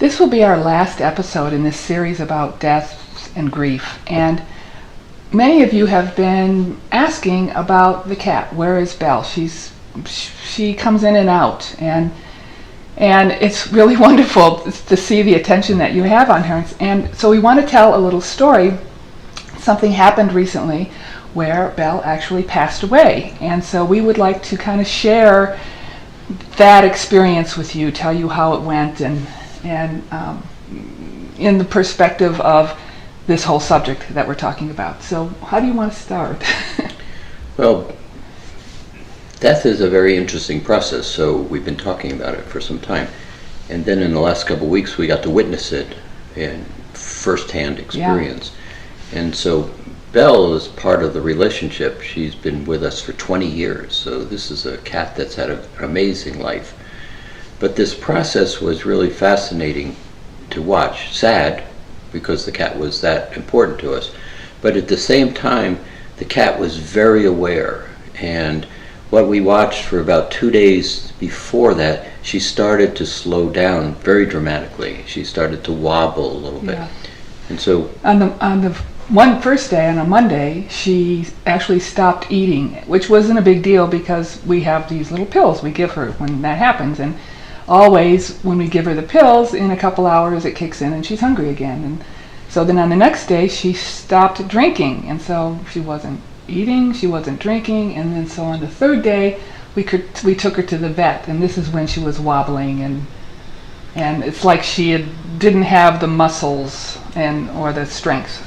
This will be our last episode in this series about death and grief. And many of you have been asking about the cat. Where is Belle? She comes in and out, and it's really wonderful to see the attention that you have on her. And so we want to tell a little story. Something happened recently where Belle actually passed away, and so we would like to kind of share that experience with you, tell you how it went, and in the perspective of this whole subject that we're talking about. So how do you want to start? Well, death is a very interesting process, so we've been talking about it for some time. And then in the last couple of weeks, we got to witness it in first-hand experience. Yeah. And so Belle is part of the relationship. She's been with us for 20 years, so this is a cat that's had an amazing life. But this process was really fascinating to watch. Sad, because the cat was that important to us. But at the same time, the cat was very aware. And what we watched for about 2 days before that, she started to slow down very dramatically. She started to wobble a little bit. And so on the first day, on a Monday, she actually stopped eating, which wasn't a big deal because we have these little pills we give her when that happens. And always when we give her the pills, in a couple hours it kicks in and she's hungry again. And so then on the next day she stopped drinking, and so she wasn't eating, she wasn't drinking. And then so on the third day we took her to the vet, and this is when she was wobbling, and it's like she didn't have the muscles or the strength.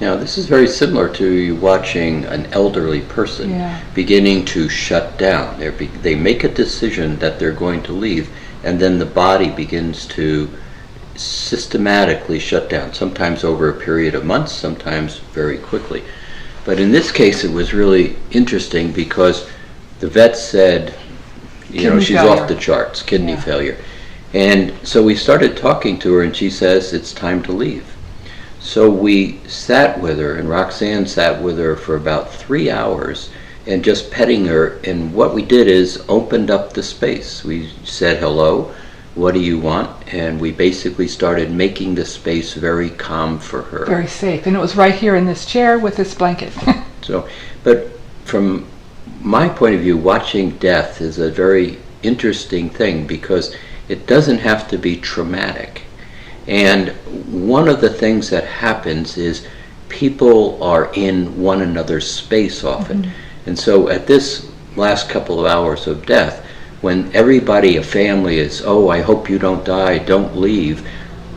Now, this is very similar to you watching an elderly person beginning to shut down. They make a decision that they're going to leave, and then the body begins to systematically shut down, sometimes over a period of months, sometimes very quickly. But in this case, it was really interesting because the vet said, she's off the charts, kidney failure. And so we started talking to her, and she says, it's time to leave. So we sat with her, and Roxane sat with her for about 3 hours and just petting her. And what we did is opened up the space. We said, hello, what do you want? And we basically started making the space very calm for her. Very safe. And it was right here in this chair with this blanket. But from my point of view, watching death is a very interesting thing because it doesn't have to be traumatic. And one of the things that happens is people are in one another's space often. Mm-hmm. And so at this last couple of hours of death, when everybody, a family is, I hope you don't die, don't leave,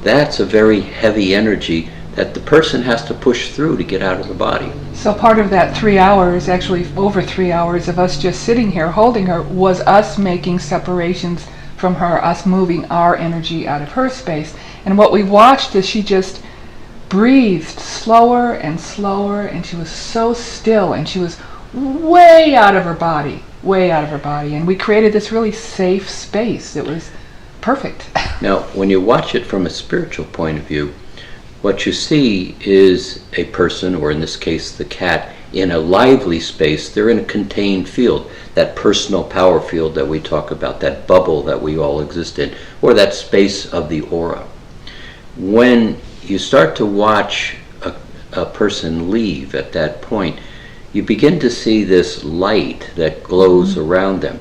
that's a very heavy energy that the person has to push through to get out of the body. So part of that 3 hours, actually over 3 hours of us just sitting here holding her, was us making separations from her, us moving our energy out of her space. And what we watched is she just breathed slower and slower, and she was so still, and she was way out of her body. And we created this really safe space. It was perfect. Now, when you watch it from a spiritual point of view, what you see is a person, or in this case the cat, in a lively space. They're in a contained field, that personal power field that we talk about, that bubble that we all exist in, or that space of the aura. When you start to watch a person leave at that point, you begin to see this light that glows around them.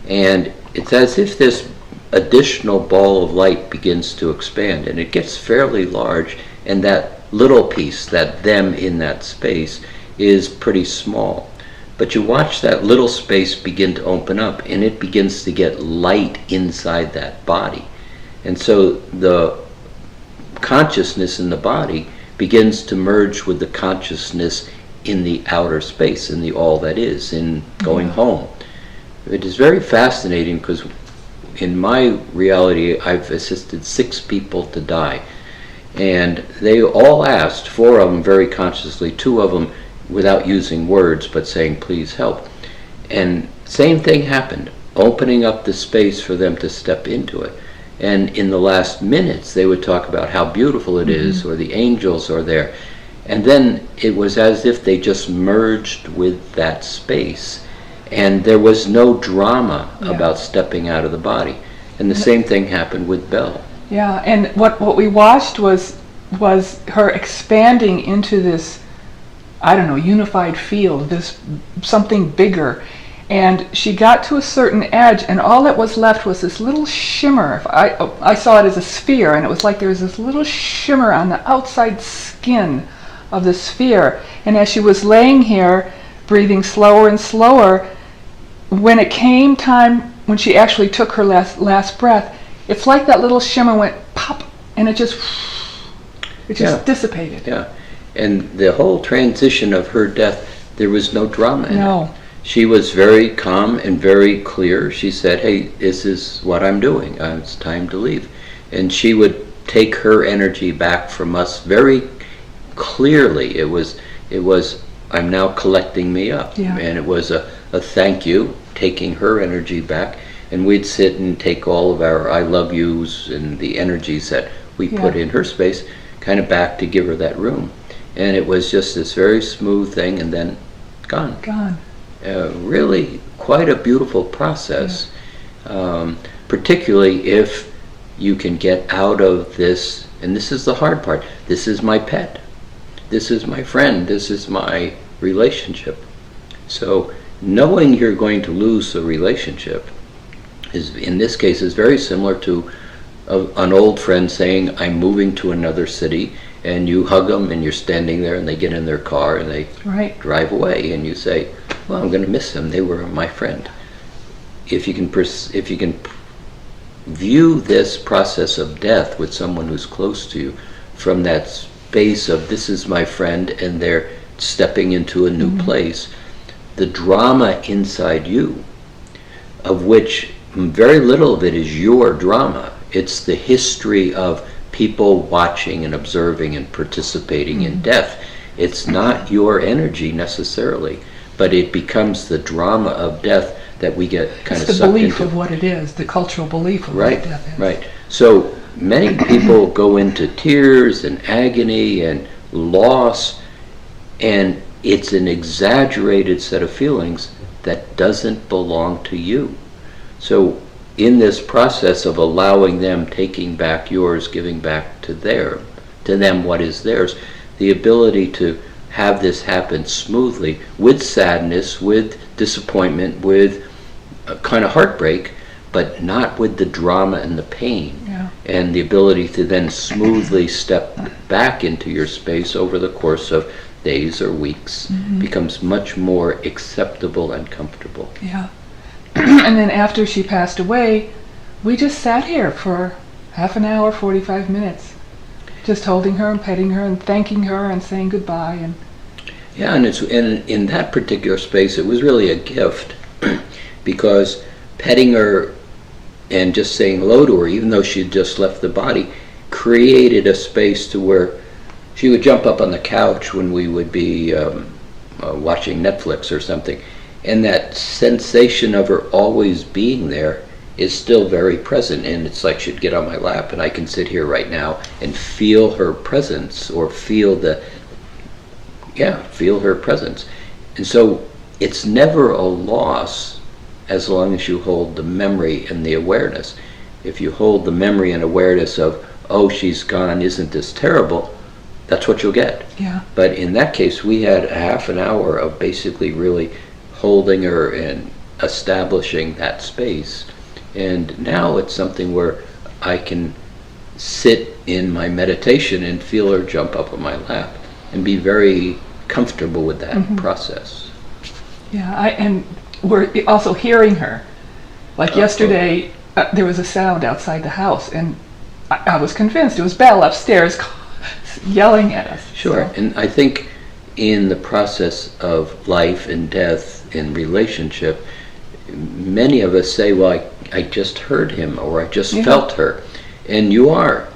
And it's as if this additional ball of light begins to expand, and it gets fairly large, and that little piece, that them in that space, is pretty small. But you watch that little space begin to open up, and it begins to get light inside that body. And so the consciousness in the body begins to merge with the consciousness in the outer space, in the all that is, in going home. It is very fascinating because in my reality, I've assisted 6 people to die. And they all asked, 4 of them very consciously, 2 of them without using words, but saying, please help. And same thing happened, opening up the space for them to step into it. And in the last minutes, they would talk about how beautiful it is, or the angels are there. And then it was as if they just merged with that space. And there was no drama about stepping out of the body. And the same thing happened with Belle. Yeah, and what we watched was her expanding into this, I don't know, unified field, this something bigger. And she got to a certain edge, and all that was left was this little shimmer. I saw it as a sphere, and it was like there was this little shimmer on the outside skin of the sphere. And as she was laying here, breathing slower and slower, when it came time, when she actually took her last breath, it's like that little shimmer went pop, and it just dissipated. Yeah, and the whole transition of her death, there was no drama in it. She was very calm and very clear. She said, "Hey, this is what I'm doing. It's time to leave." And she would take her energy back from us very clearly. It was, "I'm now collecting me up." Yeah. And it was a thank you, taking her energy back. And we'd sit and take all of our I love yous and the energies that we put in her space kind of back to give her that room. And it was just this very smooth thing, and then gone. Really quite a beautiful process, particularly if you can get out of this, and this is the hard part, this is my pet, this is my friend, this is my relationship. So knowing you're going to lose the relationship is, in this case, is very similar to an old friend saying, "I'm moving to another city," and you hug them and you're standing there and they get in their car and they drive away, and you say, "Well, I'm going to miss them. They were my friend." If you can view this process of death with someone who's close to you from that space of this is my friend and they're stepping into a new place, the drama inside you, of which very little of it is your drama. It's the history of people watching and observing and participating in death. It's not your energy necessarily, but it becomes the drama of death that we get kind of sucked into. It's the belief of what it is, the cultural belief of what death is. Right. So many people go into tears and agony and loss, and it's an exaggerated set of feelings that doesn't belong to you. So in this process of allowing them, taking back yours, giving back to them what is theirs, the ability to have this happen smoothly with sadness, with disappointment, with a kind of heartbreak, but not with the drama and the pain. And the ability to then smoothly step back into your space over the course of days or weeks becomes much more acceptable and comfortable. And then after she passed away, we just sat here for half an hour, 45 minutes, just holding her and petting her and thanking her and saying goodbye. And and in that particular space, it was really a gift because petting her and just saying hello to her, even though she had just left the body, created a space to where she would jump up on the couch when we would be watching Netflix or something. And that sensation of her always being there is still very present. And it's like she'd get on my lap and I can sit here right now and feel her presence, or feel her presence. And so it's never a loss as long as you hold the memory and the awareness. If you hold the memory and awareness of, "Oh, she's gone, isn't this terrible?" that's what you'll get. But in that case, we had a half an hour of basically really holding her and establishing that space. And now it's something where I can sit in my meditation and feel her jump up on my lap and be very comfortable with that process. And we're also hearing her. Like yesterday, there was a sound outside the house, and I was convinced it was Belle upstairs yelling at us. And I think in the process of life and death and relationship, many of us say, "Well, I just heard him," or "I just felt her." And you are.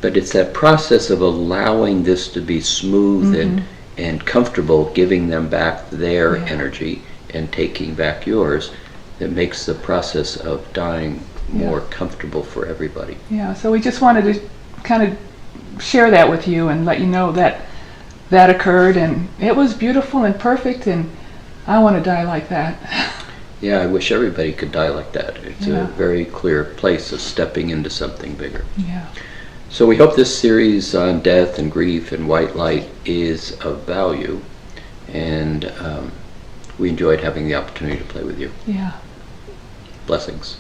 But it's that process of allowing this to be smooth and comfortable, giving them back their energy and taking back yours, that makes the process of dying more comfortable for everybody. So we just wanted to kind of share that with you and let you know that that occurred, and it was beautiful and perfect, and I want to die like that. Yeah, I wish everybody could die like that. It's Yeah. a very clear place of stepping into something bigger. Yeah. So we hope this series on death and grief and white light is of value, and we enjoyed having the opportunity to play with you. Yeah. Blessings.